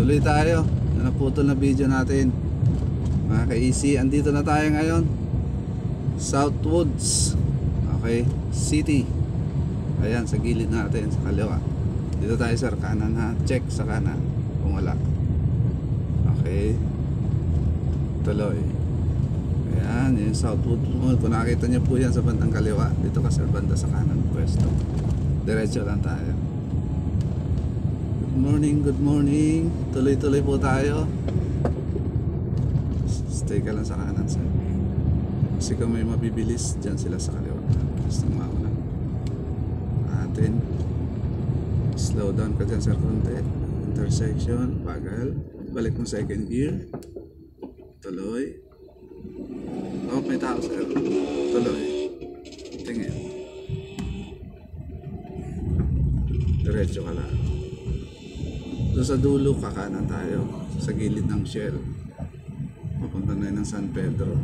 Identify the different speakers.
Speaker 1: Tuloy tayo. Naputol na video natin. Mga ka-easy, andito na tayo ngayon. Southwoods. Okay, City. Ayan, sa gilid natin, sa kaliwa. Dito tayo sir, kanan ha. Check sa kanan kung wala. Okay. Tuloy. Ayan, yung Southwood Mall. Kung nakita niyo po yan sa bandang kaliwa, dito ka sir, banda sa kanan pwesto. Diretso lang tayo. Good morning, good morning. Tuloy-tuloy po tayo. Stay ka lang sa kanan sir. Kasi kung may mabibilis, dyan sila sa kaliwa. Gusto mauna atin. Slow down ka dyan sir konti. Intersection, bagal. Balik mo second gear. Tuloy. Oh, may tao sir. Tuloy. Tingin. Diretso ka lang. Doon sa dulo, kakanan tayo. Sa gilid ng Shell. Papunta na yun ng San Pedro.